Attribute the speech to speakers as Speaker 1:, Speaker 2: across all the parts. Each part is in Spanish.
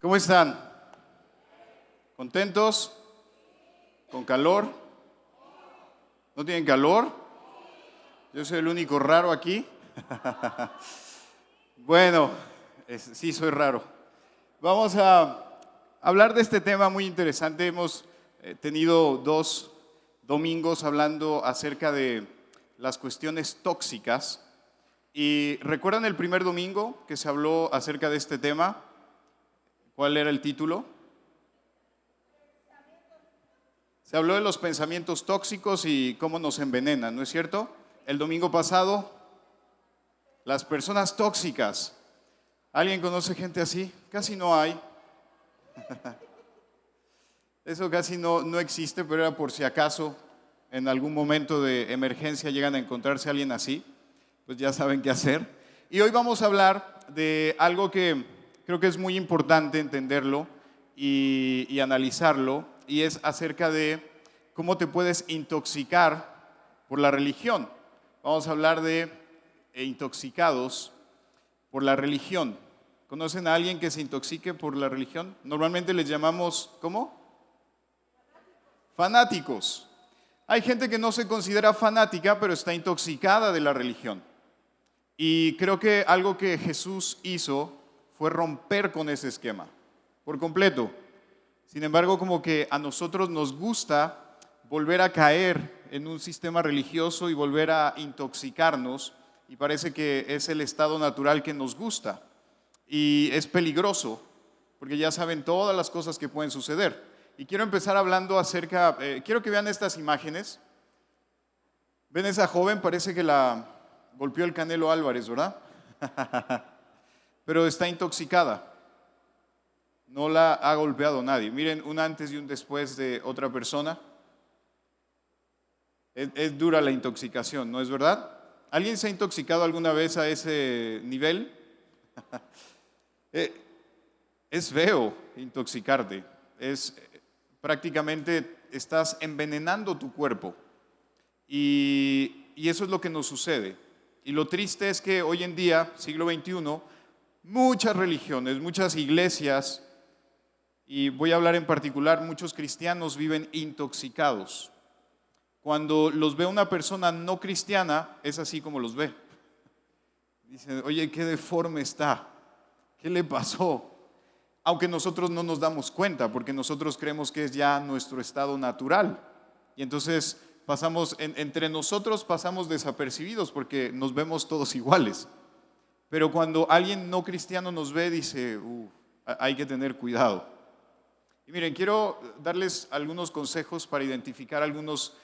Speaker 1: ¿Cómo están? ¿Contentos? ¿Con calor? ¿No tienen calor? Yo soy el único raro aquí. Bueno, sí soy raro. Vamos a hablar de este tema muy interesante. Hemos tenido 2 domingos hablando acerca de las cuestiones tóxicas. ¿Y recuerdan el primer domingo que se habló acerca de este tema? ¿Cuál era el título? Se habló de los pensamientos tóxicos y cómo nos envenenan, ¿no es cierto? El domingo pasado, las personas tóxicas. ¿Alguien conoce gente así? Casi no hay. Eso casi no existe, pero era por si acaso en algún momento de emergencia llegan a encontrarse a alguien así, pues ya saben qué hacer. Y hoy vamos a hablar de algo que creo que es muy importante entenderlo y analizarlo, y es acerca de cómo te puedes intoxicar por la religión. Vamos a hablar de intoxicados por la religión. ¿Conocen a alguien que se intoxique por la religión? Normalmente les llamamos, ¿cómo? Fanáticos. Hay gente que no se considera fanática, pero está intoxicada de la religión. Y creo que algo que Jesús hizo fue romper con ese esquema, por completo. Sin embargo, como que a nosotros nos gusta volver a caer en un sistema religioso y volver a intoxicarnos, y parece que es el estado natural que nos gusta. Y es peligroso, porque ya saben todas las cosas que pueden suceder. Y quiero empezar hablando acerca, quiero que vean estas imágenes. ¿Ven esa joven? Parece que la golpeó el Canelo Álvarez, ¿verdad? Pero está intoxicada. No la ha golpeado nadie. Miren un antes y un después de otra persona. Es dura la intoxicación, ¿no es verdad? ¿Alguien se ha intoxicado alguna vez a ese nivel? Es feo intoxicarte. Prácticamente estás envenenando tu cuerpo. Y eso es lo que nos sucede. Y lo triste es que hoy en día, siglo XXI, muchas religiones, muchas iglesias, y voy a hablar en particular, muchos cristianos viven intoxicados. Cuando los ve una persona no cristiana, es así como los ve. Dicen, oye, qué deforme está, ¿qué le pasó? Aunque nosotros no nos damos cuenta, porque nosotros creemos que es ya nuestro estado natural. Y entonces entre nosotros pasamos desapercibidos porque nos vemos todos iguales. Pero cuando alguien no cristiano nos ve, dice, hay que tener cuidado. Y miren, quiero darles algunos consejos para identificar algunos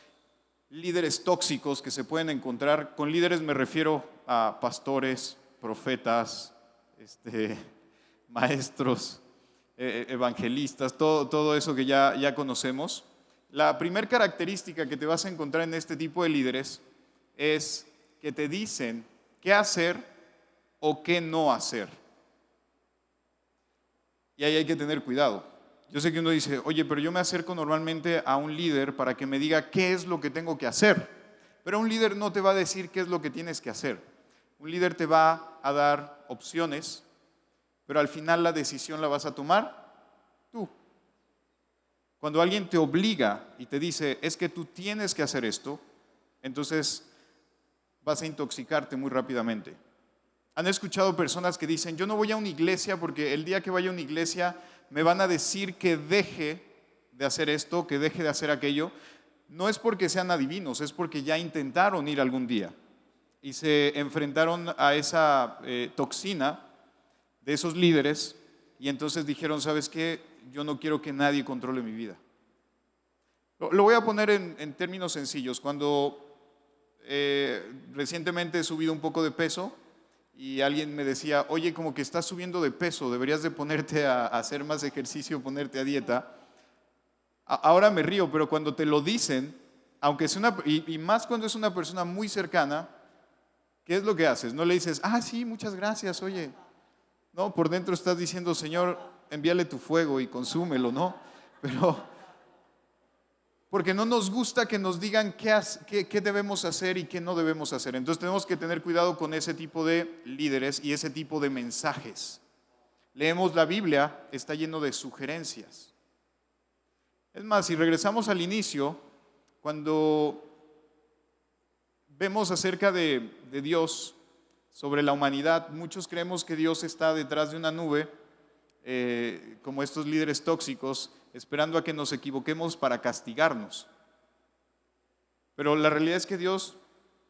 Speaker 1: líderes tóxicos que se pueden encontrar. Con líderes me refiero a pastores, profetas, maestros, evangelistas, todo eso que ya conocemos. La primera característica que te vas a encontrar en este tipo de líderes es que te dicen qué hacer o qué no hacer. Y ahí hay que tener cuidado. Yo sé que uno dice, oye, pero yo me acerco normalmente a un líder para que me diga qué es lo que tengo que hacer. Pero un líder no te va a decir qué es lo que tienes que hacer. Un líder te va a dar opciones, pero al final la decisión la vas a tomar tú. Cuando alguien te obliga y te dice, es que tú tienes que hacer esto, entonces vas a intoxicarte muy rápidamente. ¿Han escuchado personas que dicen, yo no voy a una iglesia porque el día que vaya a una iglesia me van a decir que deje de hacer esto, que deje de hacer aquello? No es porque sean adivinos, es porque ya intentaron ir algún día y se enfrentaron a esa toxina de esos líderes y entonces dijeron, ¿sabes qué? Yo no quiero que nadie controle mi vida. Lo voy a poner en términos sencillos. Cuando recientemente he subido un poco de peso y alguien me decía, oye, como que estás subiendo de peso, deberías de ponerte a hacer más ejercicio, ponerte a dieta. Ahora me río, pero cuando te lo dicen, aunque es y más cuando es una persona muy cercana, ¿qué es lo que haces? No le dices, sí, muchas gracias, oye. No, por dentro estás diciendo, Señor, envíale tu fuego y consúmelo, ¿no? Pero porque no nos gusta que nos digan qué debemos hacer y qué no debemos hacer. Entonces tenemos que tener cuidado con ese tipo de líderes y ese tipo de mensajes. leemos la Biblia, está lleno de sugerencias. Es más, si regresamos al inicio, cuando vemos acerca de Dios sobre la humanidad, muchos creemos que Dios está detrás de una nube, como estos líderes tóxicos, esperando a que nos equivoquemos para castigarnos. Pero la realidad es que Dios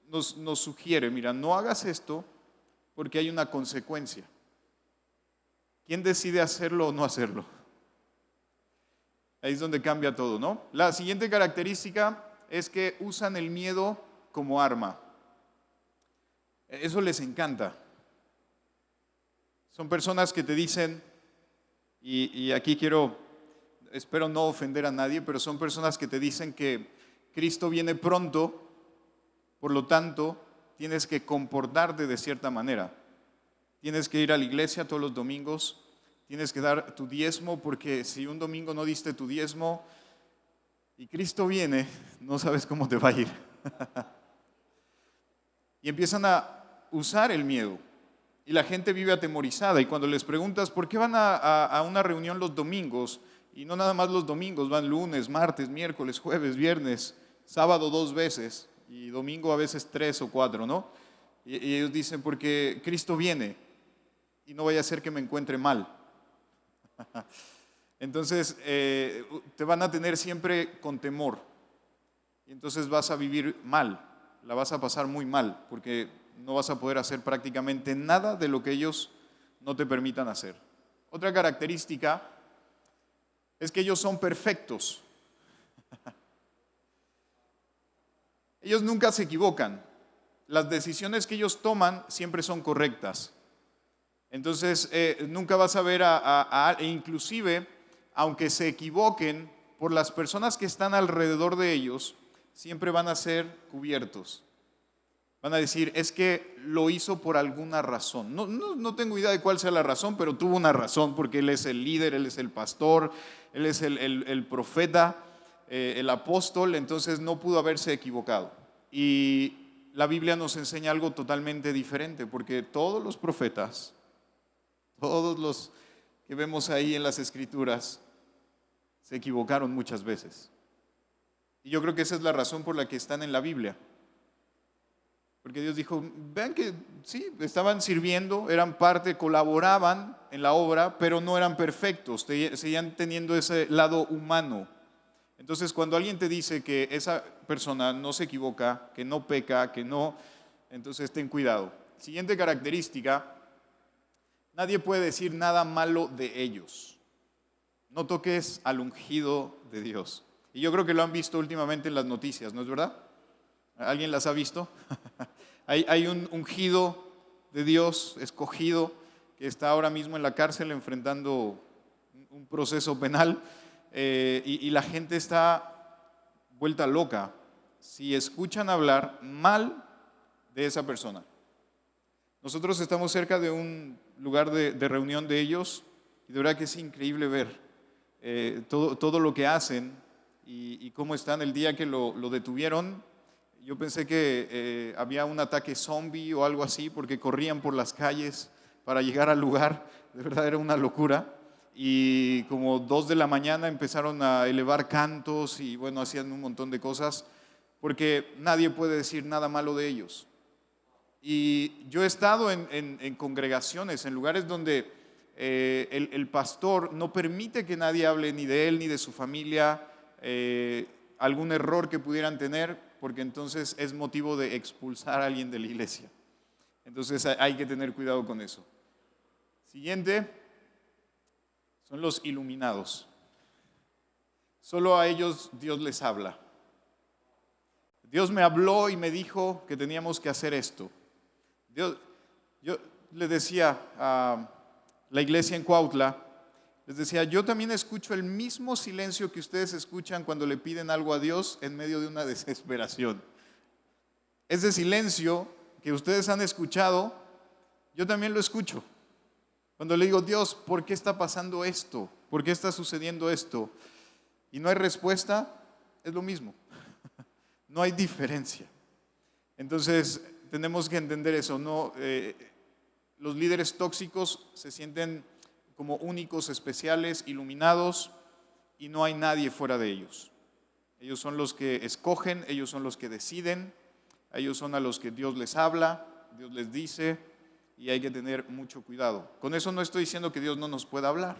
Speaker 1: nos sugiere, mira, no hagas esto porque hay una consecuencia. ¿Quién decide hacerlo o no hacerlo? Ahí es donde cambia todo, ¿no? La siguiente característica es que usan el miedo como arma. Eso les encanta. Son personas que te dicen, y aquí espero no ofender a nadie, pero son personas que te dicen que Cristo viene pronto, por lo tanto, tienes que comportarte de cierta manera. Tienes que ir a la iglesia todos los domingos, tienes que dar tu diezmo, porque si un domingo no diste tu diezmo y Cristo viene, no sabes cómo te va a ir. Y empiezan a usar el miedo. Y la gente vive atemorizada. Y cuando les preguntas por qué van a una reunión los domingos, y no nada más los domingos, van lunes, martes, miércoles, jueves, viernes, sábado 2 veces, y domingo a veces 3 o 4, ¿no? Y ellos dicen, porque Cristo viene, y no vaya a ser que me encuentre mal. Entonces, te van a tener siempre con temor. Y entonces vas a vivir mal, la vas a pasar muy mal, porque no vas a poder hacer prácticamente nada de lo que ellos no te permitan hacer. Otra característica es que ellos son perfectos. Ellos nunca se equivocan. Las decisiones que ellos toman siempre son correctas. Entonces, nunca vas a ver e inclusive, aunque se equivoquen, por las personas que están alrededor de ellos, siempre van a ser cubiertos. Van a decir, es que lo hizo por alguna razón. No tengo idea de cuál sea la razón, pero tuvo una razón, porque él es el líder, él es el pastor, él es el profeta, el apóstol, entonces no pudo haberse equivocado. Y la Biblia nos enseña algo totalmente diferente, porque todos los profetas, todos los que vemos ahí en las Escrituras, se equivocaron muchas veces. Y yo creo que esa es la razón por la que están en la Biblia. Porque Dios dijo, vean que sí, estaban sirviendo, eran parte, colaboraban en la obra, pero no eran perfectos, seguían teniendo ese lado humano. Entonces, cuando alguien te dice que esa persona no se equivoca, que no peca, que no, entonces ten cuidado. Siguiente característica, nadie puede decir nada malo de ellos. No toques al ungido de Dios. Y yo creo que lo han visto últimamente en las noticias, ¿no es verdad? ¿Alguien las ha visto? Hay un ungido de Dios, escogido, que está ahora mismo en la cárcel enfrentando un proceso penal, y la gente está vuelta loca si escuchan hablar mal de esa persona. Nosotros estamos cerca de un lugar de reunión de ellos, y de verdad que es increíble ver todo lo que hacen y cómo están. El día que lo detuvieron, yo pensé que había un ataque zombie o algo así, porque corrían por las calles para llegar al lugar. De verdad era una locura. Y como 2 de la mañana empezaron a elevar cantos y bueno, hacían un montón de cosas, porque nadie puede decir nada malo de ellos. Y yo he estado en congregaciones, en lugares donde el pastor no permite que nadie hable ni de él ni de su familia, algún error que pudieran tener, porque entonces es motivo de expulsar a alguien de la iglesia. Entonces hay que tener cuidado con eso. Siguiente, son los iluminados. Solo a ellos Dios les habla. Dios me habló y me dijo que teníamos que hacer esto. Yo le decía a la iglesia en Cuautla, les decía, yo también escucho el mismo silencio que ustedes escuchan cuando le piden algo a Dios en medio de una desesperación. Ese silencio que ustedes han escuchado, yo también lo escucho. Cuando le digo, Dios, ¿por qué está pasando esto? ¿Por qué está sucediendo esto? Y no hay respuesta, es lo mismo. No hay diferencia. Entonces, tenemos que entender eso, ¿no? Los líderes tóxicos se sienten como únicos, especiales, iluminados, y no hay nadie fuera de ellos. Ellos son los que escogen, ellos son los que deciden, ellos son a los que Dios les habla, Dios les dice, y hay que tener mucho cuidado. Con eso no estoy diciendo que Dios no nos pueda hablar.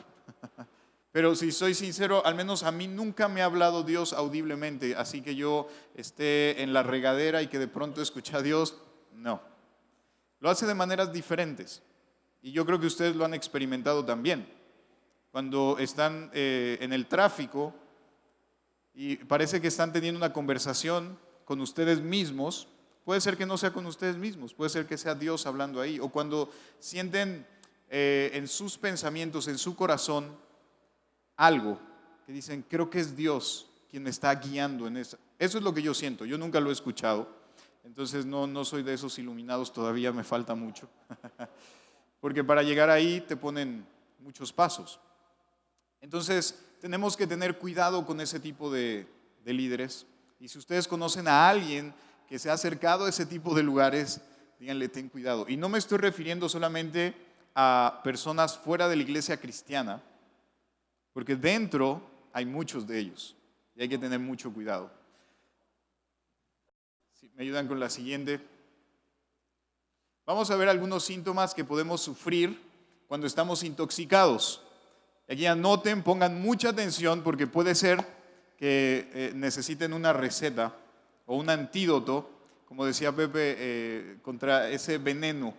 Speaker 1: Pero si soy sincero, al menos a mí nunca me ha hablado Dios audiblemente, así que yo esté en la regadera y que de pronto escuche a Dios, no. Lo hace de maneras diferentes, y yo creo que ustedes lo han experimentado también. Cuando están en el tráfico y parece que están teniendo una conversación con ustedes mismos, puede ser que no sea con ustedes mismos, puede ser que sea Dios hablando ahí, o cuando sienten en sus pensamientos, en su corazón, algo que dicen, creo que es Dios quien me está guiando en eso. Eso es lo que yo siento, yo nunca lo he escuchado, entonces no soy de esos iluminados, todavía me falta mucho, porque para llegar ahí te ponen muchos pasos. Entonces tenemos que tener cuidado con ese tipo de líderes, y si ustedes conocen a alguien que se ha acercado a ese tipo de lugares, díganle, ten cuidado. Y no me estoy refiriendo solamente a personas fuera de la iglesia cristiana, porque dentro hay muchos de ellos y hay que tener mucho cuidado. Si me ayudan con la siguiente. Vamos a ver algunos síntomas que podemos sufrir cuando estamos intoxicados. Aquí anoten, pongan mucha atención porque puede ser que necesiten una receta o un antídoto, como decía Pepe, contra ese veneno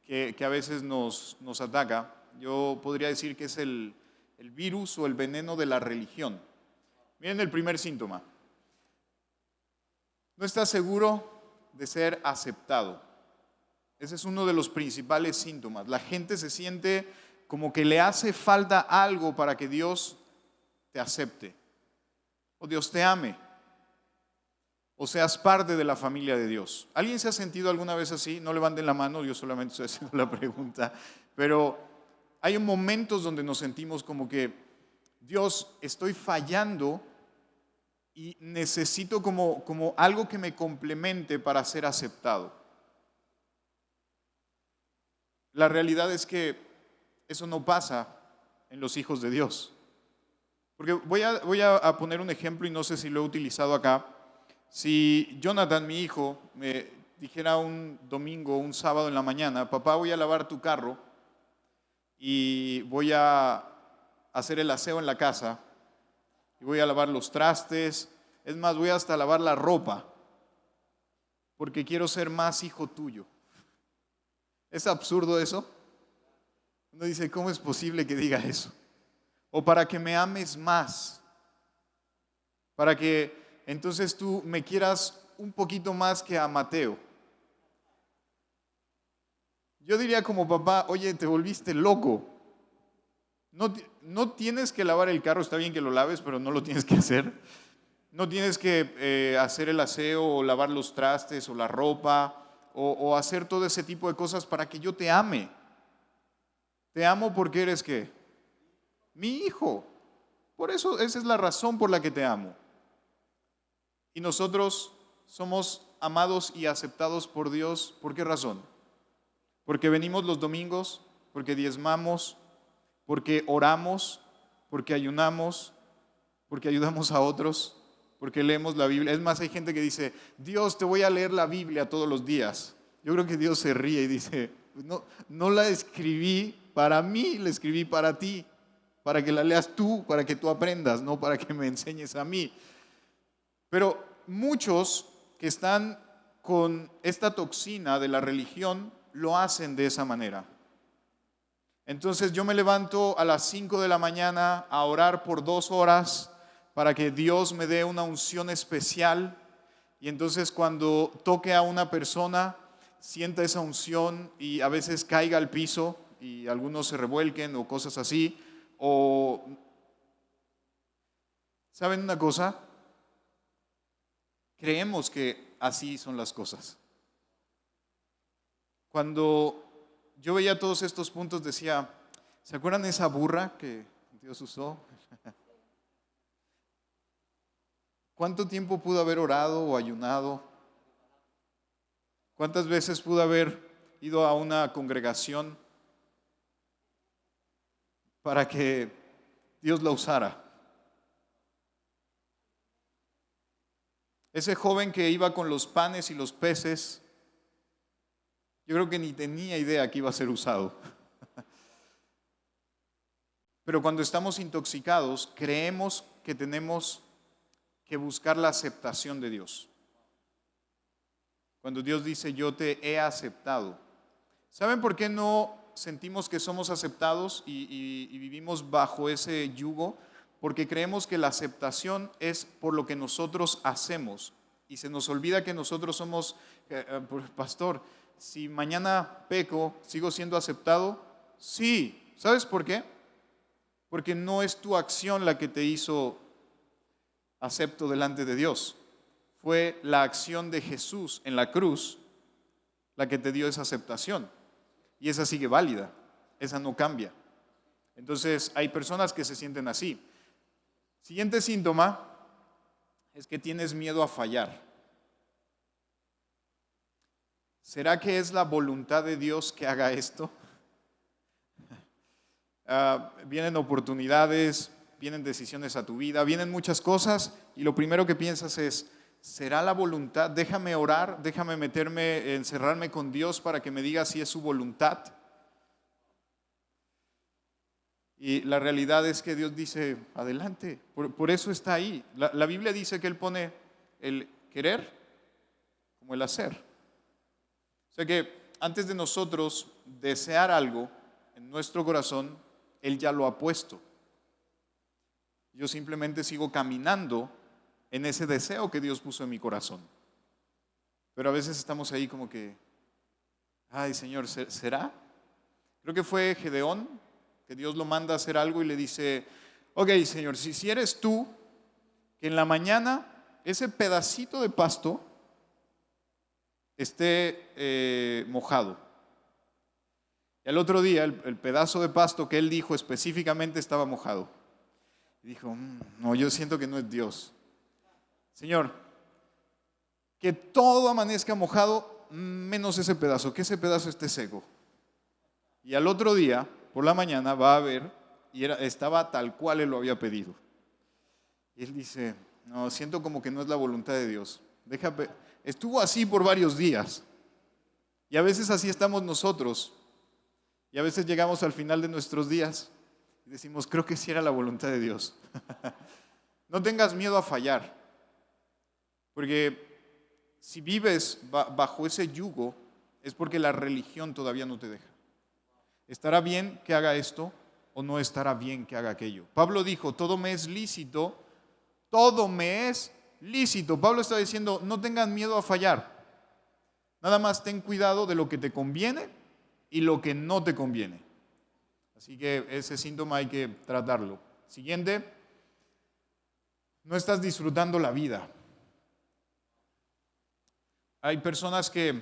Speaker 1: que a veces nos ataca. Yo podría decir que es el virus o el veneno de la religión. Miren el primer síntoma. No estás seguro de ser aceptado. Ese es uno de los principales síntomas. La gente se siente como que le hace falta algo para que Dios te acepte, o Dios te ame, o seas parte de la familia de Dios. ¿Alguien se ha sentido alguna vez así? No levanten la mano, yo solamente estoy haciendo la pregunta, pero hay momentos donde nos sentimos como que, Dios, estoy fallando y necesito como algo que me complemente para ser aceptado. La realidad es que eso no pasa en los hijos de Dios. Porque voy a poner un ejemplo y no sé si lo he utilizado acá. Si Jonathan, mi hijo, me dijera un domingo, un sábado en la mañana, papá, voy a lavar tu carro y voy a hacer el aseo en la casa y voy a lavar los trastes, es más, voy hasta lavar la ropa porque quiero ser más hijo tuyo. ¿Es absurdo eso? Uno dice, ¿cómo es posible que diga eso? O para que me ames más, para que entonces tú me quieras un poquito más que a Mateo. Yo diría como papá, oye, te volviste loco. No tienes que lavar el carro, está bien que lo laves, pero no lo tienes que hacer. No tienes que hacer el aseo o lavar los trastes o la ropa o hacer todo ese tipo de cosas para que yo te ame. Te amo porque eres ¿qué? Mi hijo. Por eso, esa es la razón por la que te amo. Y nosotros somos amados y aceptados por Dios, ¿por qué razón? Porque venimos los domingos, porque diezmamos, porque oramos, porque ayunamos, porque ayudamos a otros, porque leemos la Biblia. Es más, hay gente que dice, Dios, te voy a leer la Biblia todos los días. Yo creo que Dios se ríe y dice, no la escribí para mí, la escribí para ti, para que la leas tú, para que tú aprendas, no para que me enseñes a mí. Pero muchos que están con esta toxina de la religión lo hacen de esa manera. Entonces yo me levanto a las 5 de la mañana a orar por 2 horas para que Dios me dé una unción especial, y entonces cuando toque a una persona sienta esa unción y a veces caiga al piso y algunos se revuelquen o cosas así. O, ¿saben una cosa? Creemos que así son las cosas. Cuando yo veía todos estos puntos decía, ¿se acuerdan de esa burra que Dios usó? ¿Cuánto tiempo pudo haber orado o ayunado? ¿Cuántas veces pudo haber ido a una congregación? para que Dios la usara. Ese joven que iba con los panes y los peces, yo creo que ni tenía idea que iba a ser usado. Pero cuando estamos intoxicados, creemos que tenemos que buscar la aceptación de Dios. Cuando Dios dice, yo te he aceptado. ¿Saben por qué no sentimos que somos aceptados y vivimos bajo ese yugo? Porque creemos que la aceptación es por lo que nosotros hacemos. Y se nos olvida que nosotros somos, pastor, si mañana peco, ¿sigo siendo aceptado? Sí. ¿Sabes por qué? Porque no es tu acción la que te hizo acepto delante de Dios. Fue la acción de Jesús en la cruz la que te dio esa aceptación. Y esa sigue válida, esa no cambia. Entonces hay personas que se sienten así. Siguiente síntoma es que tienes miedo a fallar. ¿Será que es la voluntad de Dios que haga esto? Vienen oportunidades, vienen decisiones a tu vida, vienen muchas cosas y lo primero que piensas es, ¿será la voluntad? Déjame orar, déjame meterme, encerrarme con Dios para que me diga si es su voluntad. Y la realidad es que Dios dice, adelante, por eso está ahí. La Biblia dice que Él pone el querer como el hacer. O sea que antes de nosotros desear algo en nuestro corazón, Él ya lo ha puesto. Yo simplemente sigo caminando en ese deseo que Dios puso en mi corazón. Pero a veces estamos ahí como que, ay Señor, ¿será? Creo que fue Gedeón, que Dios lo manda a hacer algo y le dice, ok Señor, si eres tú, que en la mañana ese pedacito de pasto esté mojado. Y al otro día el pedazo de pasto que él dijo específicamente estaba mojado. Y dijo, no, yo siento que no es Dios. Señor, que todo amanezca mojado menos ese pedazo, que ese pedazo esté seco. Y al otro día, por la mañana, va a ver y estaba tal cual él lo había pedido. Y él dice, no, siento como que no es la voluntad de Dios. Estuvo así por varios días. Y a veces así estamos nosotros. Y a veces llegamos al final de nuestros días y decimos, creo que sí era la voluntad de Dios. No tengas miedo a fallar. Porque si vives bajo ese yugo, es porque la religión todavía no te deja. ¿Estará bien que haga esto o no estará bien que haga aquello? Pablo dijo, todo me es lícito, todo me es lícito. Pablo está diciendo, no tengan miedo a fallar. Nada más ten cuidado de lo que te conviene y lo que no te conviene. Así que ese síntoma hay que tratarlo. Siguiente, no estás disfrutando la vida. Hay personas que,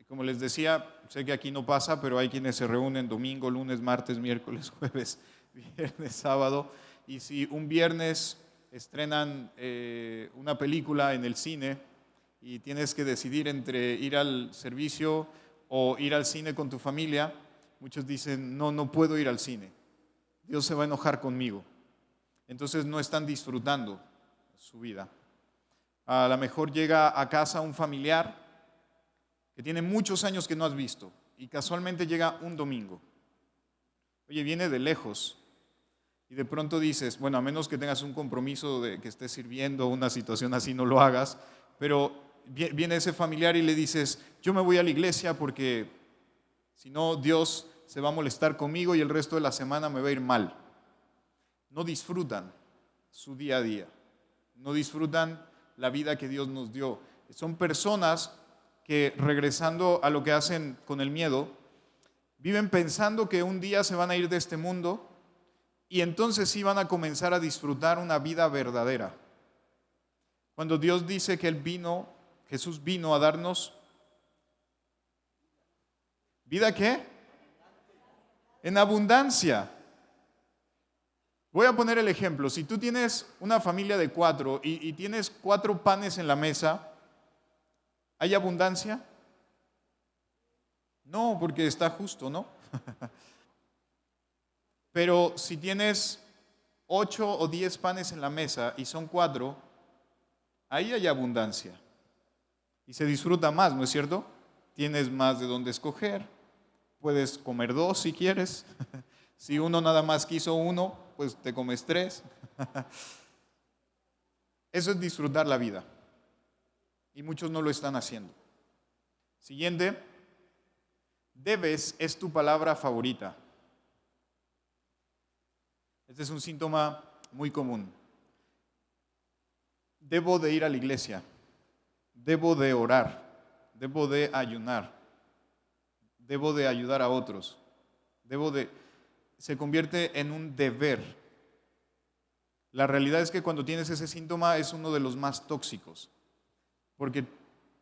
Speaker 1: como les decía, sé que aquí no pasa, pero hay quienes se reúnen domingo, lunes, martes, miércoles, jueves, viernes, sábado. Y si un viernes estrenan una película en el cine y tienes que decidir entre ir al servicio o ir al cine con tu familia, muchos dicen, no puedo ir al cine. Dios se va a enojar conmigo. Entonces no están disfrutando su vida. A lo mejor llega a casa un familiar que tiene muchos años que no has visto y casualmente llega un domingo. Oye, viene de lejos y de pronto dices, bueno, a menos que tengas un compromiso de que estés sirviendo, una situación así, no lo hagas, pero viene ese familiar y le dices, yo me voy a la iglesia porque si no Dios se va a molestar conmigo y el resto de la semana me va a ir mal. No disfrutan su día a día, no disfrutan la vida que Dios nos dio. Son personas que, regresando a lo que hacen con el miedo, viven pensando que un día se van a ir de este mundo y entonces sí van a comenzar a disfrutar una vida verdadera. Cuando Dios dice que Jesús vino a darnos ¿vida qué? En abundancia. Voy a poner el ejemplo. Si tú tienes una familia de 4 y tienes 4 panes en la mesa, ¿hay abundancia? No, porque está justo, ¿no? Pero si tienes 8 o 10 panes en la mesa y son 4, ahí hay abundancia. Y se disfruta más, ¿no es cierto? Tienes más de dónde escoger. Puedes comer 2 si quieres. Si uno nada más quiso 1, pues te comes 3. Eso es disfrutar la vida. Y muchos no lo están haciendo. Siguiente. Debes es tu palabra favorita. Este es un síntoma muy común. Debo de ir a la iglesia. Debo de orar. Debo de ayunar. Debo de ayudar a otros. Se convierte en un deber. La realidad es que cuando tienes ese síntoma es uno de los más tóxicos, porque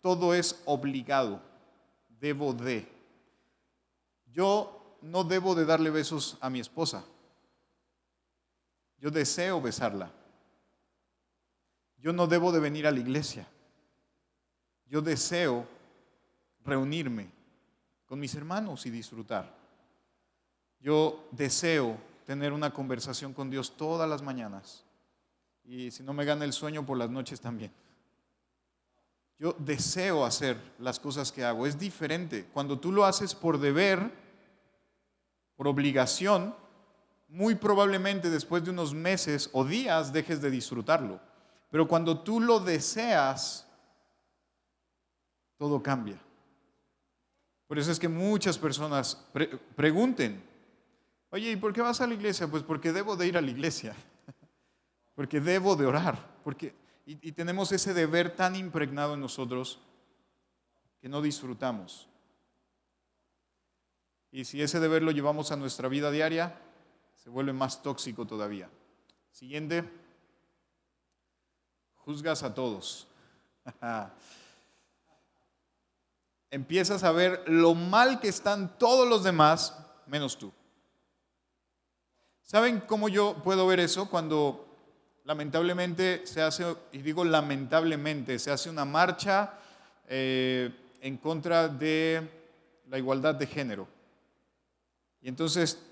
Speaker 1: todo es obligado. Debo de. Yo no debo de darle besos a mi esposa. Yo deseo besarla. Yo no debo de venir a la iglesia. Yo deseo reunirme con mis hermanos y disfrutar. Yo deseo tener una conversación con Dios todas las mañanas. Y si no me gana el sueño, por las noches también. Yo deseo hacer las cosas que hago. Es diferente. Cuando tú lo haces por deber, por obligación, muy probablemente después de unos meses o días dejes de disfrutarlo. Pero cuando tú lo deseas, todo cambia. Por eso es que muchas personas pregunten, oye, ¿y por qué vas a la iglesia? Pues porque debo de ir a la iglesia, porque debo de orar, y tenemos ese deber tan impregnado en nosotros que no disfrutamos. Y si ese deber lo llevamos a nuestra vida diaria, se vuelve más tóxico todavía. Siguiente, juzgas a todos. Empiezas a ver lo mal que están todos los demás, menos tú. ¿Saben cómo yo puedo ver eso? Cuando lamentablemente se hace, y digo lamentablemente, se hace una marcha en contra de la igualdad de género. Y entonces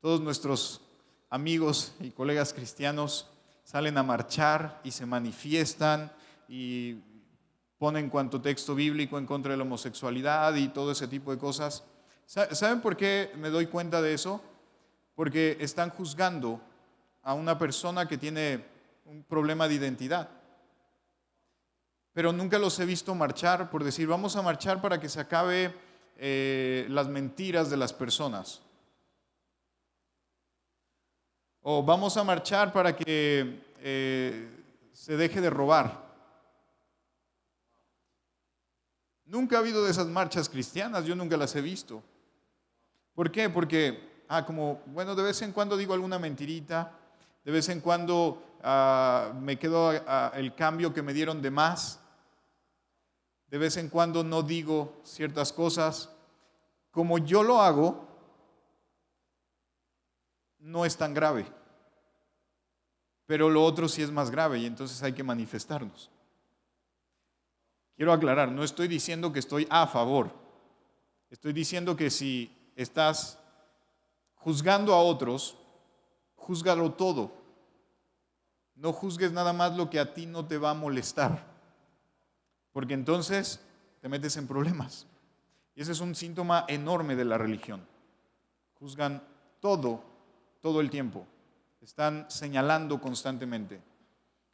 Speaker 1: todos nuestros amigos y colegas cristianos salen a marchar y se manifiestan y ponen cuanto texto bíblico en contra de la homosexualidad y todo ese tipo de cosas. ¿Saben por qué me doy cuenta de eso? Porque están juzgando a una persona que tiene un problema de identidad. Pero nunca los he visto marchar por decir, vamos a marchar para que se acabe las mentiras de las personas. O vamos a marchar para que se deje de robar. Nunca ha habido de esas marchas cristianas, yo nunca las he visto. ¿Por qué? Porque, de vez en cuando digo alguna mentirita, de vez en cuando me quedo el cambio que me dieron de más, de vez en cuando no digo ciertas cosas. Como yo lo hago, no es tan grave, pero lo otro sí es más grave y entonces hay que manifestarnos. Quiero aclarar, no estoy diciendo que estoy a favor. Estoy diciendo que si estás juzgando a otros, júzgalo todo. No juzgues nada más lo que a ti no te va a molestar, porque entonces te metes en problemas. Y ese es un síntoma enorme de la religión. Juzgan todo el tiempo. Están señalando constantemente.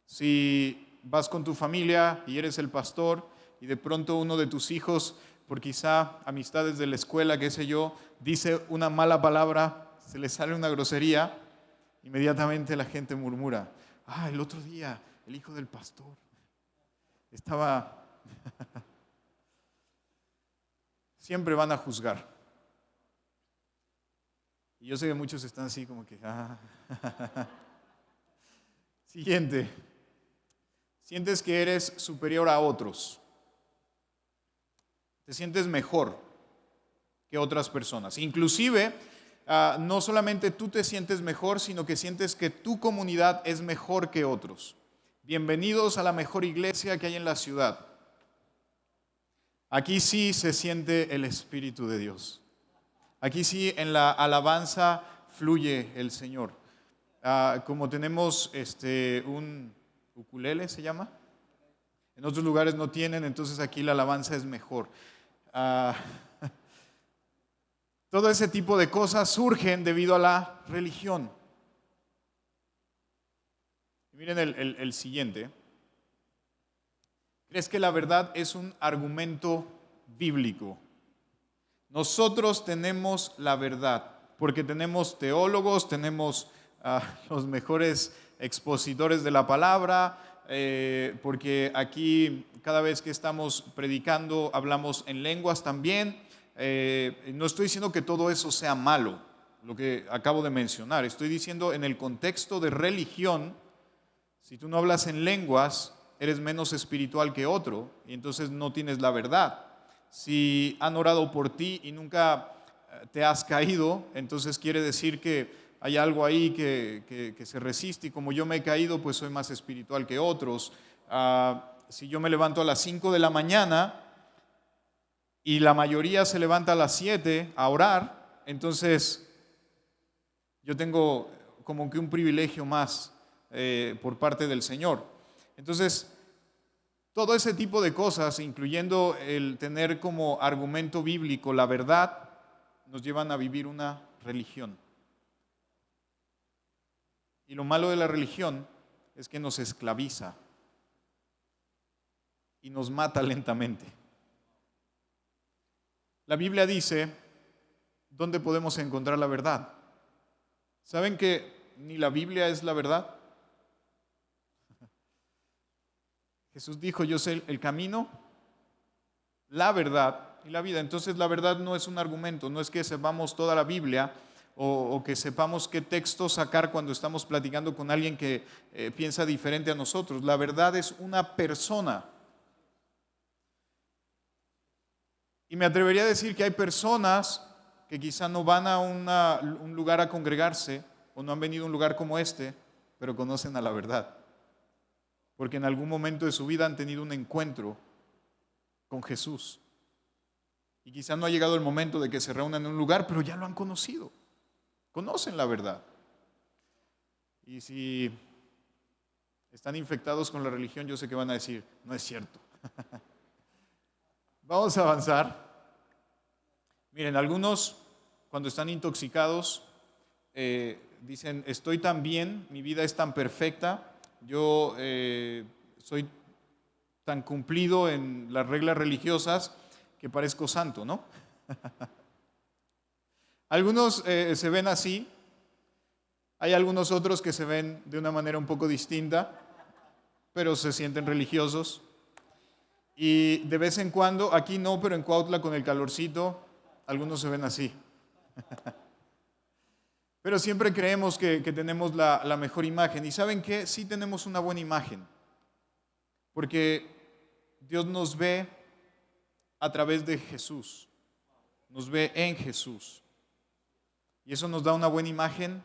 Speaker 1: Si vas con tu familia y eres el pastor y de pronto uno de tus hijos, por quizá amistades de la escuela, qué sé yo, dice una mala palabra, se le sale una grosería, inmediatamente la gente murmura, el otro día el hijo del pastor estaba... Siempre van a juzgar. Y yo sé que muchos están así como que... Siguiente. Sientes que eres superior a otros. Te sientes mejor que otras personas. Inclusive, no solamente tú te sientes mejor, sino que sientes que tu comunidad es mejor que otros. Bienvenidos a la mejor iglesia que hay en la ciudad. Aquí sí se siente el Espíritu de Dios. Aquí sí en la alabanza fluye el Señor. Como tenemos un ukulele, ¿se llama? En otros lugares no tienen, entonces aquí la alabanza es mejor. Ah, todo ese tipo de cosas surgen debido a la religión. Miren el siguiente. ¿Crees que la verdad es un argumento bíblico? Nosotros tenemos la verdad, porque tenemos teólogos, tenemos los mejores expositores de la palabra, porque aquí cada vez que estamos predicando hablamos en lenguas también. No estoy diciendo que todo eso sea malo, lo que acabo de mencionar. Estoy diciendo en el contexto de religión, si tú no hablas en lenguas, eres menos espiritual que otro y entonces no tienes la verdad. Si han orado por ti y nunca te has caído, entonces quiere decir que hay algo ahí que se resiste y como yo me he caído, pues soy más espiritual que otros. Si yo me levanto a las 5 de la mañana y la mayoría se levanta a las 7 a orar, entonces yo tengo como que un privilegio más por parte del Señor. Entonces, todo ese tipo de cosas, incluyendo el tener como argumento bíblico la verdad, nos llevan a vivir una religión. Y lo malo de la religión es que nos esclaviza y nos mata lentamente. La Biblia dice, ¿dónde podemos encontrar la verdad? ¿Saben que ni la Biblia es la verdad? Jesús dijo, yo soy el camino, la verdad y la vida. Entonces la verdad no es un argumento, no es que sepamos toda la Biblia o que sepamos qué texto sacar cuando estamos platicando con alguien que piensa diferente a nosotros. La verdad es una persona. Y me atrevería a decir que hay personas que quizá no van a un lugar a congregarse o no han venido a un lugar como este, pero conocen a la verdad. Porque en algún momento de su vida han tenido un encuentro con Jesús. Y quizá no ha llegado el momento de que se reúnan en un lugar, pero ya lo han conocido. Conocen la verdad. Y si están infectados con la religión, yo sé que van a decir, no es cierto. Vamos a avanzar. Miren, algunos cuando están intoxicados dicen, estoy tan bien, mi vida es tan perfecta, yo soy tan cumplido en las reglas religiosas que parezco santo, ¿no? Algunos se ven así, hay algunos otros que se ven de una manera un poco distinta, pero se sienten religiosos. Y de vez en cuando, aquí no, pero en Cuautla con el calorcito, algunos se ven así. Pero siempre creemos que tenemos la mejor imagen. ¿Y saben qué? Sí tenemos una buena imagen. Porque Dios nos ve a través de Jesús. Nos ve en Jesús. Y eso nos da una buena imagen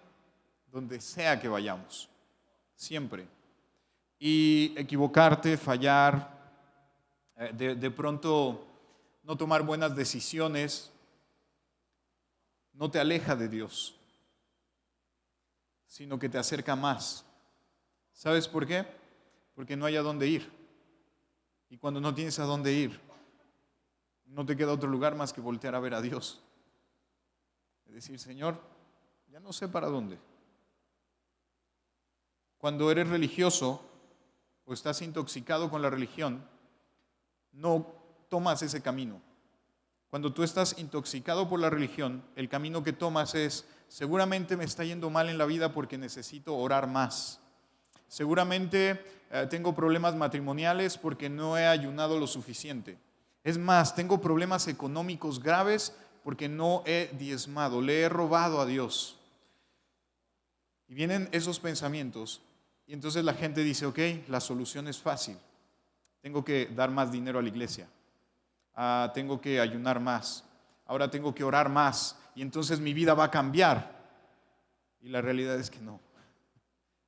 Speaker 1: donde sea que vayamos. Siempre. Y equivocarte, fallar, de pronto no tomar buenas decisiones, no te aleja de Dios, sino que te acerca más. ¿Sabes por qué? Porque no hay a dónde ir. Y cuando no tienes a dónde ir, no te queda otro lugar más que voltear a ver a Dios. Es decir, Señor, ya no sé para dónde. Cuando eres religioso o estás intoxicado con la religión, no tomas ese camino. Cuando tú estás intoxicado por la religión, el camino que tomas es, seguramente me está yendo mal en la vida porque necesito orar más. Seguramente tengo problemas matrimoniales porque no he ayunado lo suficiente. Es más, tengo problemas económicos graves porque no he diezmado, le he robado a Dios. Y vienen esos pensamientos y entonces la gente dice, ok, la solución es fácil. Tengo que dar más dinero a la iglesia. Tengo que ayunar más. Ahora tengo que orar más. Y entonces mi vida va a cambiar. Y la realidad es que no.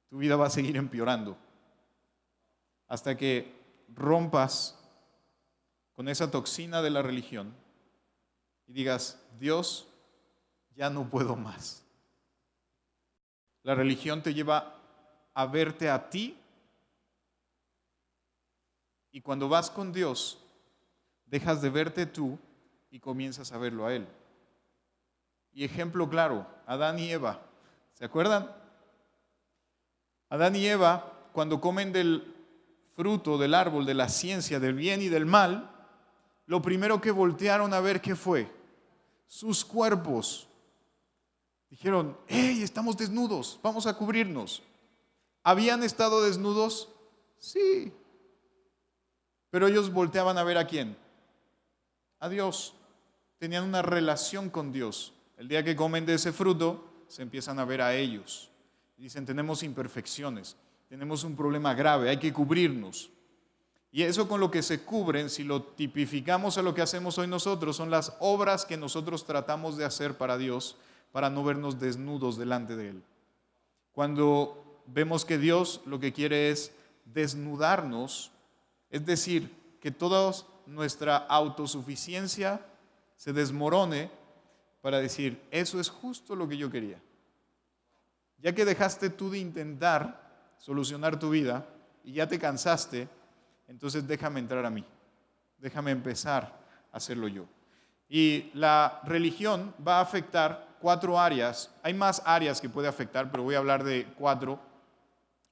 Speaker 1: Tu vida va a seguir empeorando. Hasta que rompas con esa toxina de la religión y digas, Dios, ya no puedo más. La religión te lleva a verte a ti, y cuando vas con Dios, dejas de verte tú y comienzas a verlo a Él. Y ejemplo claro, Adán y Eva. ¿Se acuerdan? Adán y Eva, cuando comen del fruto del árbol de la ciencia del bien y del mal, lo primero que voltearon a ver, ¿qué fue? Sus cuerpos. Dijeron, ¡hey, estamos desnudos! Vamos a cubrirnos. ¿Habían estado desnudos? Sí. Pero ellos volteaban a ver ¿a quién? A Dios. Tenían una relación con Dios. El día que comen de ese fruto, se empiezan a ver a ellos. Dicen, tenemos imperfecciones, tenemos un problema grave, hay que cubrirnos. Y eso con lo que se cubren, si lo tipificamos a lo que hacemos hoy nosotros, son las obras que nosotros tratamos de hacer para Dios, para no vernos desnudos delante de Él. Cuando vemos que Dios lo que quiere es desnudarnos, es decir, que toda nuestra autosuficiencia se desmorone para decir, eso es justo lo que yo quería. Ya que dejaste tú de intentar solucionar tu vida y ya te cansaste, entonces déjame entrar a mí, déjame empezar a hacerlo yo. Y la religión va a afectar 4 áreas. Hay más áreas que puede afectar, pero voy a hablar de 4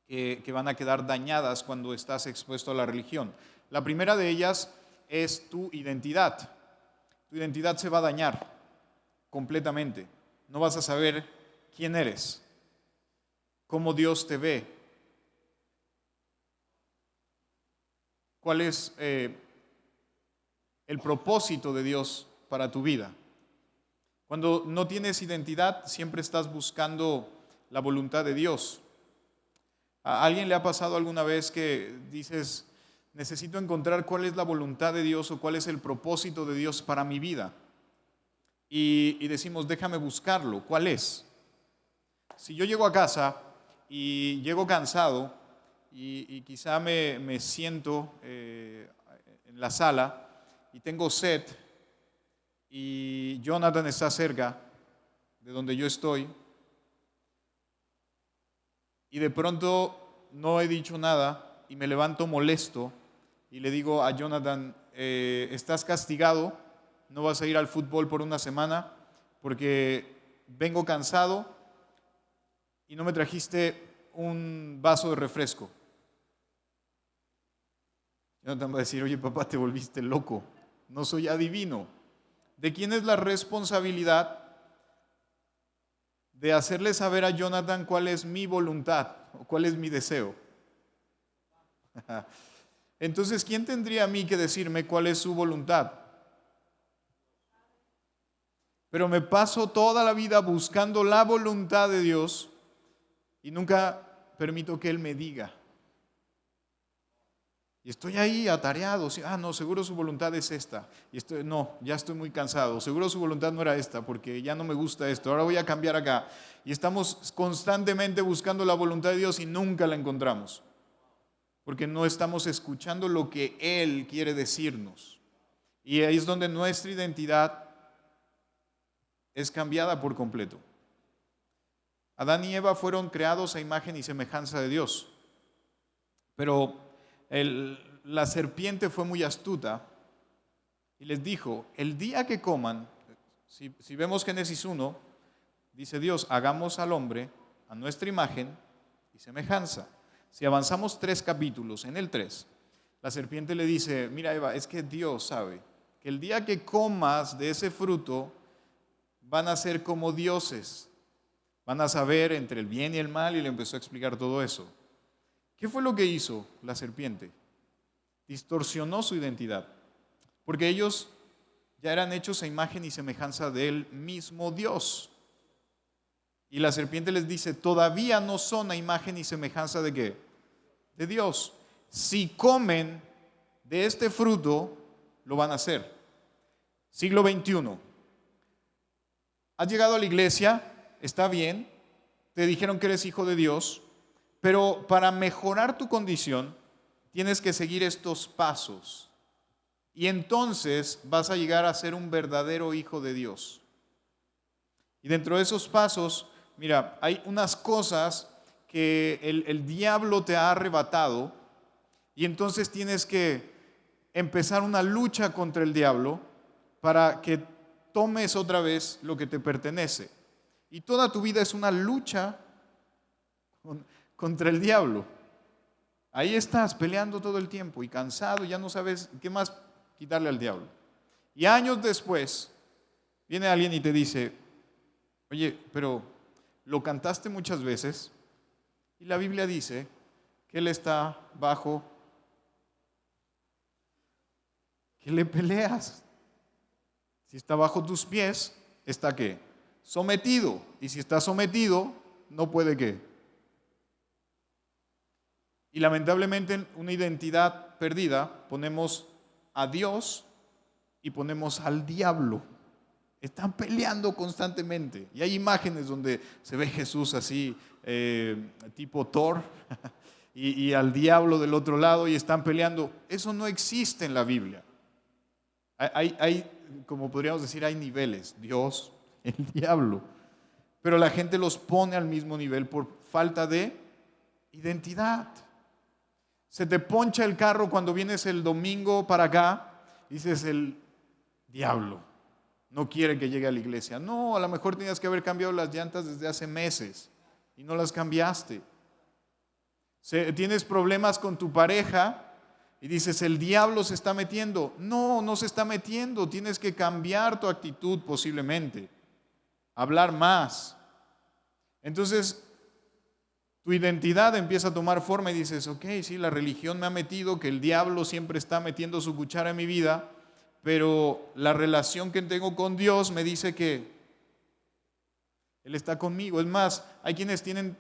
Speaker 1: que van a quedar dañadas cuando estás expuesto a la religión. La primera de ellas es tu identidad. Tu identidad se va a dañar completamente. No vas a saber quién eres, cómo Dios te ve, cuál es el propósito de Dios para tu vida. Cuando no tienes identidad, siempre estás buscando la voluntad de Dios. ¿A alguien le ha pasado alguna vez que dices, necesito encontrar cuál es la voluntad de Dios o cuál es el propósito de Dios para mi vida? Y decimos, déjame buscarlo, ¿cuál es? Si yo llego a casa y llego cansado y quizá me siento en la sala y tengo sed y Jonathan está cerca de donde yo estoy y de pronto no he dicho nada y me levanto molesto y le digo a Jonathan, estás castigado, no vas a ir al fútbol por una semana porque vengo cansado y no me trajiste un vaso de refresco. Jonathan va a decir, oye papá, te volviste loco, no soy adivino. ¿De quién es la responsabilidad de hacerle saber a Jonathan cuál es mi voluntad o cuál es mi deseo? Entonces, ¿quién tendría a mí que decirme cuál es su voluntad? Pero me paso toda la vida buscando la voluntad de Dios y nunca permito que Él me diga. Y estoy ahí atareado. No, seguro su voluntad es esta. No, ya estoy muy cansado. Seguro su voluntad no era esta porque ya no me gusta esto. Ahora voy a cambiar acá. Y estamos constantemente buscando la voluntad de Dios y nunca la encontramos. Porque no estamos escuchando lo que Él quiere decirnos. Y ahí es donde nuestra identidad es cambiada por completo. Adán y Eva fueron creados a imagen y semejanza de Dios. Pero la serpiente fue muy astuta y les dijo, el día que coman, si vemos Génesis 1, dice Dios, hagamos al hombre a nuestra imagen y semejanza. Si avanzamos 3 capítulos, en el 3, la serpiente le dice, mira Eva, es que Dios sabe que el día que comas de ese fruto, van a ser como dioses, van a saber entre el bien y el mal, y le empezó a explicar todo eso. ¿Qué fue lo que hizo la serpiente? Distorsionó su identidad, porque ellos ya eran hechos a imagen y semejanza del mismo Dios. Y la serpiente les dice, todavía no son a imagen y semejanza ¿de qué? De Dios. Si comen de este fruto, lo van a hacer. Siglo XXI. Has llegado a la iglesia, está bien, te dijeron que eres hijo de Dios, pero para mejorar tu condición tienes que seguir estos pasos y entonces vas a llegar a ser un verdadero hijo de Dios. Y dentro de esos pasos mira, hay unas cosas que el diablo te ha arrebatado y entonces tienes que empezar una lucha contra el diablo para que tomes otra vez lo que te pertenece. Y toda tu vida es una lucha contra el diablo. Ahí estás peleando todo el tiempo y cansado, ya no sabes qué más quitarle al diablo. Y años después viene alguien y te dice, oye, pero lo cantaste muchas veces y la Biblia dice que él está bajo. ¿Qué le peleas? Si está bajo tus pies, ¿está qué? Sometido. Y si está sometido, no puede qué. Y lamentablemente en una identidad perdida ponemos a Dios y ponemos al diablo. Están peleando constantemente. Y hay imágenes donde se ve Jesús así, tipo Thor, y al diablo del otro lado y están peleando. Eso no existe en la Biblia. Hay, como podríamos decir, hay niveles, Dios, el diablo, pero la gente los pone al mismo nivel por falta de identidad. Se te poncha el carro cuando vienes el domingo para acá, dices el diablo, no quiere que llegue a la iglesia. No, a lo mejor tenías que haber cambiado las llantas desde hace meses y no las cambiaste. Tienes problemas con tu pareja y dices, el diablo se está metiendo. No, no se está metiendo. Tienes que cambiar tu actitud posiblemente. Hablar más. Entonces, tu identidad empieza a tomar forma y dices, ok, sí, la religión me ha metido, que el diablo siempre está metiendo su cuchara en mi vida, pero la relación que tengo con Dios me dice que Él está conmigo. Es más, hay quienes tienen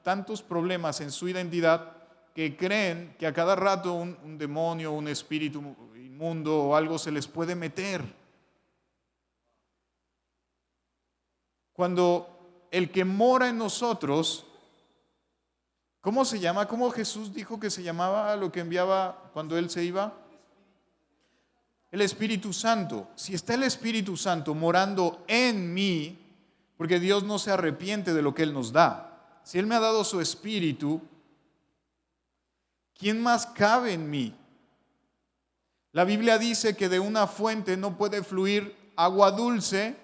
Speaker 1: tantos problemas en su identidad que creen que a cada rato un demonio, un espíritu inmundo o algo se les puede meter. Cuando el que mora en nosotros, ¿cómo se llama? ¿Cómo Jesús dijo que se llamaba lo que enviaba cuando Él se iba? El Espíritu Santo. Si está el Espíritu Santo morando en mí, porque Dios no se arrepiente de lo que Él nos da. Si Él me ha dado su Espíritu, ¿quién más cabe en mí? La Biblia dice que de una fuente no puede fluir agua dulce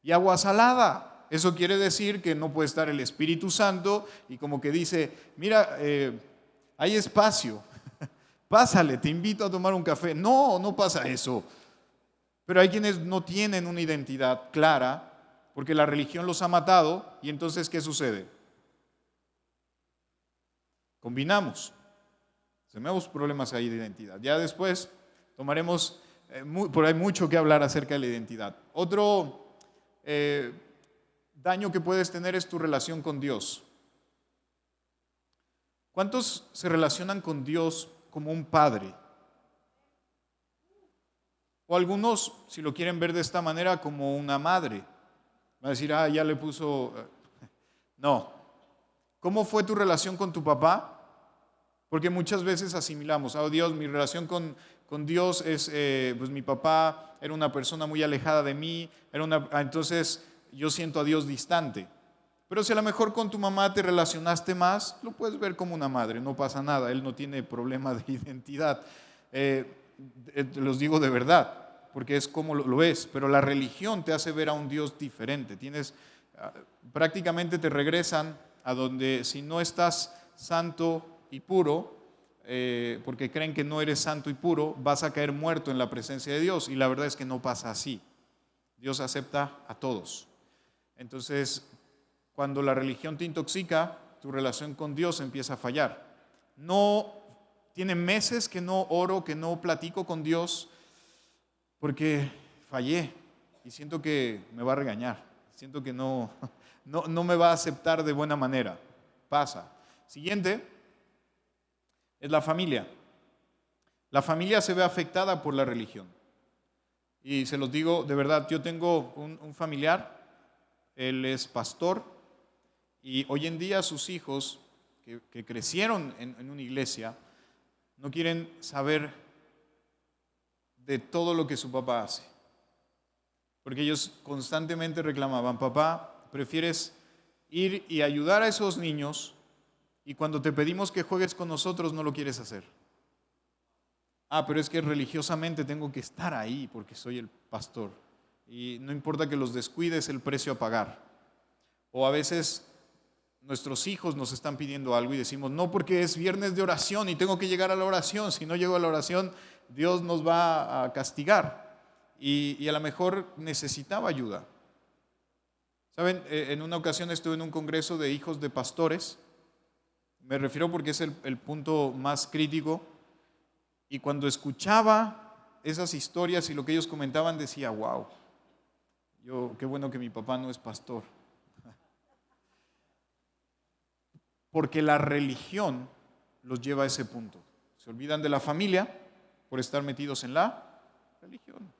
Speaker 1: y agua salada. Eso quiere decir que no puede estar el Espíritu Santo y como que dice, mira, hay espacio, pásale, te invito a tomar un café. No, no pasa eso. Pero hay quienes no tienen una identidad clara porque la religión los ha matado y entonces, ¿qué sucede? Combinamos. Tenemos problemas ahí de identidad. Ya después tomaremos, por ahí mucho que hablar acerca de la identidad. Otro daño que puedes tener es tu relación con Dios. ¿Cuántos se relacionan con Dios como un padre? O algunos, si lo quieren ver de esta manera, como una madre. Va a decir, ya le puso... No. ¿Cómo fue tu relación con tu papá? Porque muchas veces asimilamos, Dios, mi relación con Dios es, pues mi papá era una persona muy alejada de mí, entonces yo siento a Dios distante. Pero si a lo mejor con tu mamá te relacionaste más, lo puedes ver como una madre, no pasa nada, él no tiene problema de identidad. Los digo de verdad, porque es como lo es, pero la religión te hace ver a un Dios diferente. Prácticamente te regresan a donde si no estás santo y puro, porque creen que no eres santo y puro, vas a caer muerto en la presencia de Dios. Y la verdad es que no pasa así. Dios acepta a todos. Entonces, cuando la religión te intoxica, tu relación con Dios empieza a fallar. No, tiene meses que no oro, que no platico con Dios, porque fallé y siento que me va a regañar. Siento que no me va a aceptar de buena manera. Pasa. Siguiente es la familia. La familia se ve afectada por la religión. Y se los digo de verdad, yo tengo un familiar, él es pastor, y hoy en día sus hijos, que crecieron en una iglesia, no quieren saber de todo lo que su papá hace. Porque ellos constantemente reclamaban, papá, prefieres ir y ayudar a esos niños y cuando te pedimos que juegues con nosotros no lo quieres hacer. Pero es que religiosamente tengo que estar ahí porque soy el pastor y no importa que los descuides, el precio a pagar. O a veces nuestros hijos nos están pidiendo algo y decimos, no, porque es viernes de oración y tengo que llegar a la oración. Si no llego a la oración, Dios nos va a castigar. Y a lo mejor necesitaba ayuda. ¿Saben? En una ocasión estuve en un congreso de hijos de pastores. Me refiero porque es el punto más crítico. Y cuando escuchaba esas historias y lo que ellos comentaban, decía, wow, qué bueno que mi papá no es pastor. Porque la religión los lleva a ese punto. Se olvidan de la familia por estar metidos en la religión.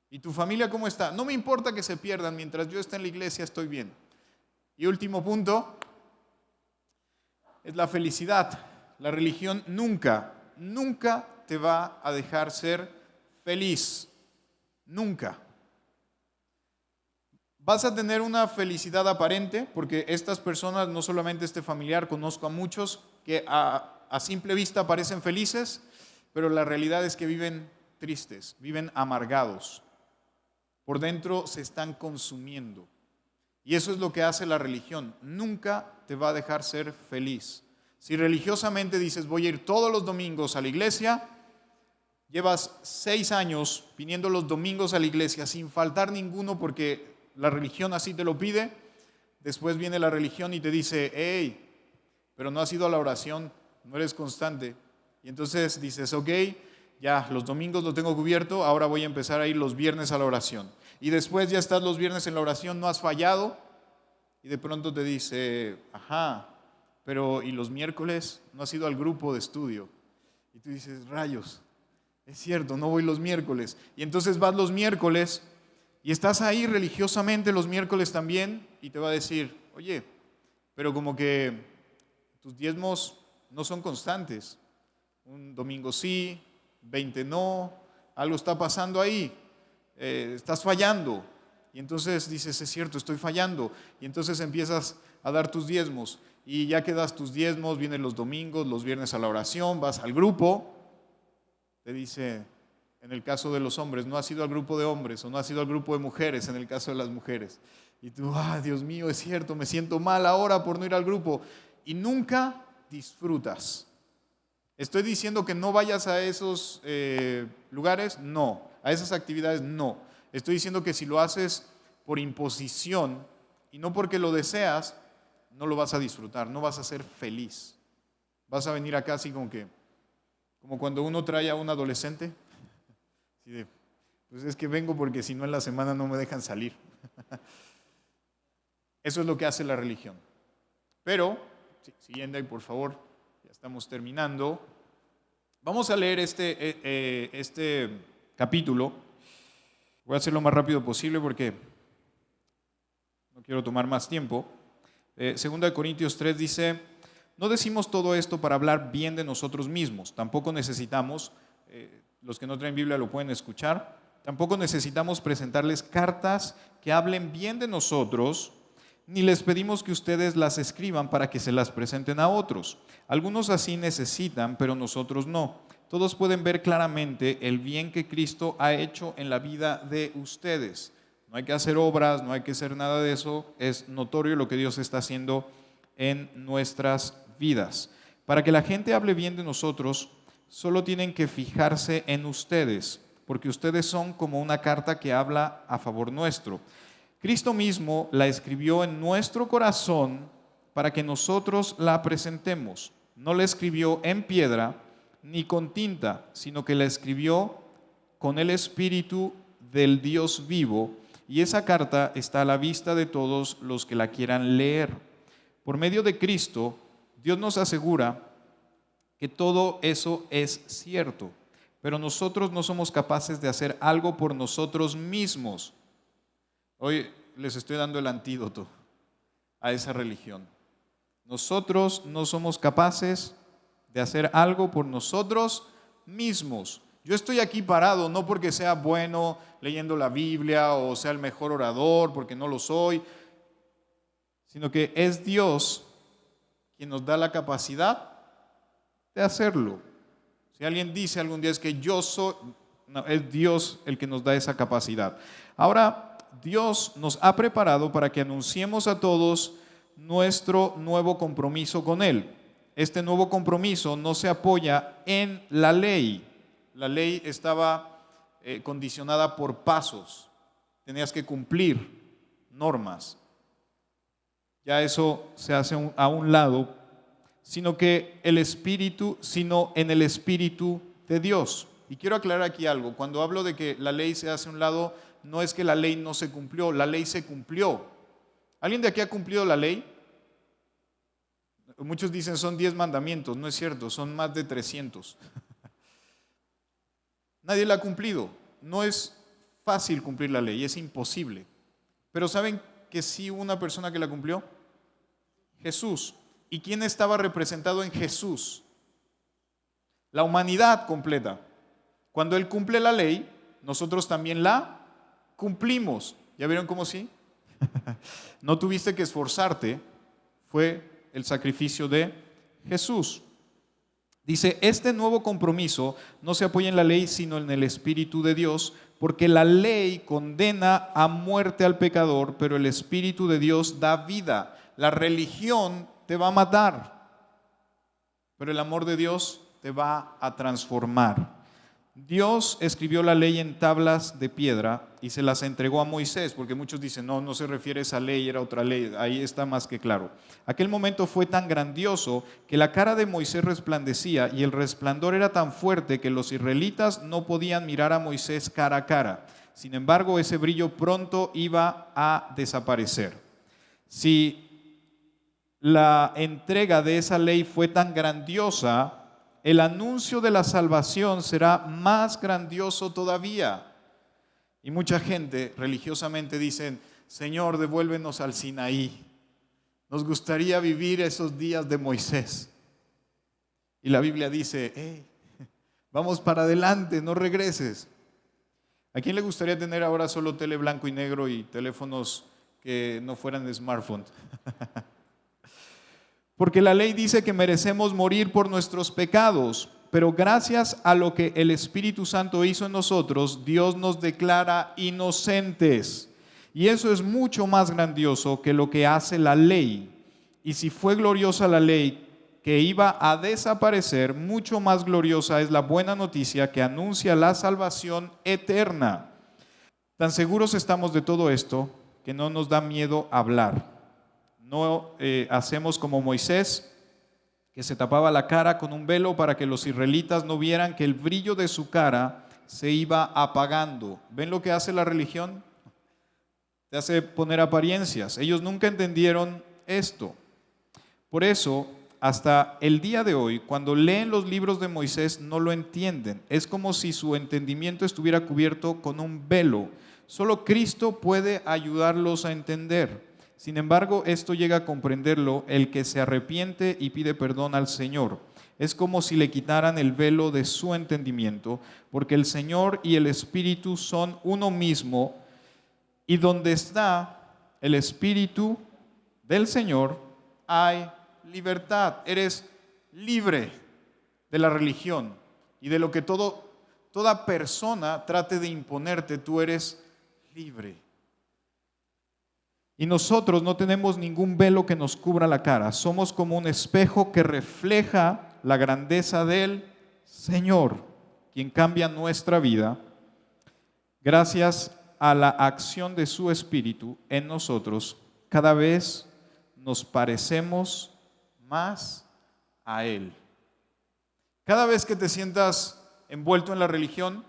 Speaker 1: ¿Y tu familia cómo está? No me importa que se pierdan, mientras yo esté en la iglesia estoy bien. Y último punto, es la felicidad. La religión nunca te va a dejar ser feliz. Nunca. Vas a tener una felicidad aparente, porque estas personas, no solamente este familiar, conozco a muchos que a simple vista parecen felices, pero la realidad es que viven tristes, viven amargados. Por dentro se están consumiendo. Y eso es lo que hace la religión. Nunca te va a dejar ser feliz. Si religiosamente dices, voy a ir todos los domingos a la iglesia, llevas 6 años viniendo los domingos a la iglesia sin faltar ninguno porque la religión así te lo pide, después viene la religión y te dice, hey, pero no has ido a la oración, no eres constante. Y entonces dices, ok, ya los domingos lo tengo cubierto, ahora voy a empezar a ir los viernes a la oración. Y después ya estás los viernes en la oración, no has fallado, y de pronto te dice, pero ¿y los miércoles? No has ido al grupo de estudio. Y tú dices, rayos, es cierto, no voy los miércoles. Y entonces vas los miércoles y estás ahí religiosamente los miércoles también y te va a decir, oye, pero como que tus diezmos no son constantes. Un domingo sí, 20 no, algo está pasando ahí, estás fallando. Y entonces dices, es cierto, estoy fallando. Y entonces empiezas a dar tus diezmos. Y ya que das tus diezmos, vienen los domingos, los viernes a la oración, vas al grupo, te dice, en el caso de los hombres, no has ido al grupo de hombres o no has ido al grupo de mujeres, en el caso de las mujeres. Y tú, Dios mío, es cierto, me siento mal ahora por no ir al grupo. Y nunca disfrutas. ¿Estoy diciendo que no vayas a esos lugares? No. A esas actividades, no. Estoy diciendo que si lo haces por imposición y no porque lo deseas, no lo vas a disfrutar, no vas a ser feliz. Vas a venir acá así como cuando uno trae a un adolescente. Así de, pues es que vengo porque si no en la semana no me dejan salir. Eso es lo que hace la religión. Pero, siguiente, por favor, ya estamos terminando. Vamos a leer este capítulo. Voy a hacerlo lo más rápido posible porque no quiero tomar más tiempo. Segunda de Corintios 3 dice, no decimos todo esto para hablar bien de nosotros mismos. Tampoco necesitamos, los que no traen Biblia lo pueden escuchar, tampoco necesitamos presentarles cartas que hablen bien de nosotros, ni les pedimos que ustedes las escriban para que se las presenten a otros. Algunos así necesitan, pero nosotros no. Todos pueden ver claramente el bien que Cristo ha hecho en la vida de ustedes. No hay que hacer obras, no hay que hacer nada de eso. Es notorio lo que Dios está haciendo en nuestras vidas. Para que la gente hable bien de nosotros, solo tienen que fijarse en ustedes, porque ustedes son como una carta que habla a favor nuestro. Cristo mismo la escribió en nuestro corazón para que nosotros la presentemos. No la escribió en piedra ni con tinta, sino que la escribió con el Espíritu del Dios vivo, y esa carta está a la vista de todos los que la quieran leer. Por medio de Cristo, Dios nos asegura que todo eso es cierto, pero nosotros no somos capaces de hacer algo por nosotros mismos. Hoy les estoy dando el antídoto a esa religión. Nosotros no somos capaces de hacer algo por nosotros mismos. Yo estoy aquí parado no porque sea bueno leyendo la Biblia o sea el mejor orador, porque no lo soy. sino que es Dios quien nos da la capacidad de hacerlo. Si alguien dice algún día es que yo soy, no, es Dios el que nos da esa capacidad. Ahora, Dios nos ha preparado para que anunciemos a todos nuestro nuevo compromiso con Él. Este nuevo compromiso no se apoya en la ley. La ley estaba condicionada por pasos. Tenías que cumplir normas. Ya eso se hace a un lado, sino en el Espíritu de Dios. Y quiero aclarar aquí algo. Cuando hablo de que la ley se hace a un lado, no es que la ley no se cumplió, la ley se cumplió. ¿Alguien de aquí ha cumplido la ley? Muchos dicen son 10 mandamientos, no es cierto, son más de 300. Nadie la ha cumplido. No es fácil cumplir la ley, es imposible. Pero ¿saben que sí hubo una persona que la cumplió? Jesús. ¿Y quién estaba representado en Jesús? La humanidad completa. Cuando Él cumple la ley, nosotros también la cumplimos. ¿Ya vieron cómo sí? No tuviste que esforzarte, fue el sacrificio de Jesús. Dice, este nuevo compromiso no se apoya en la ley, sino en el Espíritu de Dios, porque la ley condena a muerte al pecador, pero el Espíritu de Dios da vida. La religión te va a matar, pero el amor de Dios te va a transformar. Dios escribió la ley en tablas de piedra y se las entregó a Moisés, porque muchos dicen, no se refiere a esa ley, era otra ley. Ahí está más que claro. Aquel momento fue tan grandioso que la cara de Moisés resplandecía y el resplandor era tan fuerte que los israelitas no podían mirar a Moisés cara a cara. Sin embargo, ese brillo pronto iba a desaparecer. Si la entrega de esa ley fue tan grandiosa, el anuncio de la salvación será más grandioso todavía. Y mucha gente religiosamente dicen, Señor, devuélvenos al Sinaí. Nos gustaría vivir esos días de Moisés. Y la Biblia dice, hey, vamos para adelante, no regreses. ¿A quién le gustaría tener ahora solo tele blanco y negro y teléfonos que no fueran de smartphone? Porque la ley dice que merecemos morir por nuestros pecados, pero gracias a lo que el Espíritu Santo hizo en nosotros, Dios nos declara inocentes. Y eso es mucho más grandioso que lo que hace la ley. Y si fue gloriosa la ley que iba a desaparecer, mucho más gloriosa es la buena noticia que anuncia la salvación eterna. Tan seguros estamos de todo esto que no nos da miedo hablar. No hacemos como Moisés, que se tapaba la cara con un velo para que los israelitas no vieran que el brillo de su cara se iba apagando. ¿Ven lo que hace la religión? Te hace poner apariencias. Ellos nunca entendieron esto. Por eso, hasta el día de hoy, cuando leen los libros de Moisés, no lo entienden. Es como si su entendimiento estuviera cubierto con un velo. Solo Cristo puede ayudarlos a entender. Sin embargo, esto llega a comprenderlo el que se arrepiente y pide perdón al Señor. Es como si le quitaran el velo de su entendimiento, porque el Señor y el Espíritu son uno mismo, y donde está el Espíritu del Señor hay libertad. Eres libre de la religión y de lo que toda persona trate de imponerte, tú eres libre. Y nosotros no tenemos ningún velo que nos cubra la cara. Somos como un espejo que refleja la grandeza del Señor, quien cambia nuestra vida gracias a la acción de su Espíritu en nosotros. Cada vez nos parecemos más a Él. Cada vez que te sientas envuelto en la religión,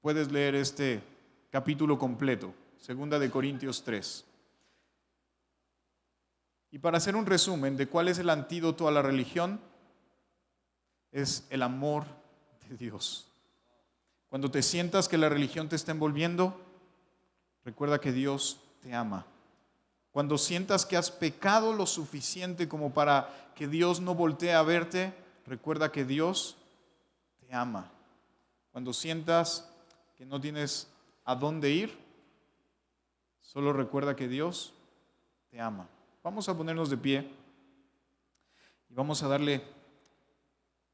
Speaker 1: puedes leer este capítulo completo. Segunda de Corintios 3. Y para hacer un resumen de cuál es el antídoto a la religión, es el amor de Dios. Cuando te sientas que la religión te está envolviendo, recuerda que Dios te ama. Cuando sientas que has pecado lo suficiente como para que Dios no voltee a verte, recuerda que Dios te ama. Cuando sientas que no tienes a dónde ir, solo recuerda que Dios te ama. Vamos a ponernos de pie y vamos a darle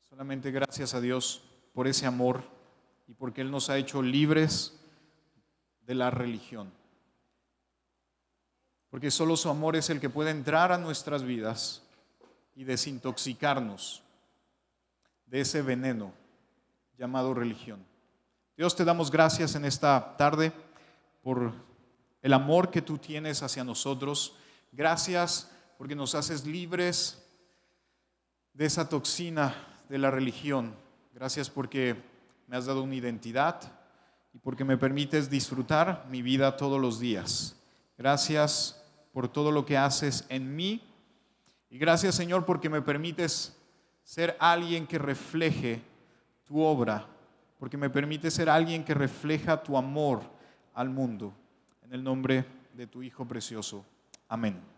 Speaker 1: solamente gracias a Dios por ese amor y porque Él nos ha hecho libres de la religión. Porque solo su amor es el que puede entrar a nuestras vidas y desintoxicarnos de ese veneno llamado religión. Dios, te damos gracias en esta tarde por el amor que tú tienes hacia nosotros. Gracias porque nos haces libres de esa toxina de la religión. Gracias porque me has dado una identidad y porque me permites disfrutar mi vida todos los días. Gracias por todo lo que haces en mí. Y gracias, Señor, porque me permites ser alguien que refleje tu obra, porque me permites ser alguien que refleja tu amor al mundo. En el nombre de tu Hijo precioso. Amén.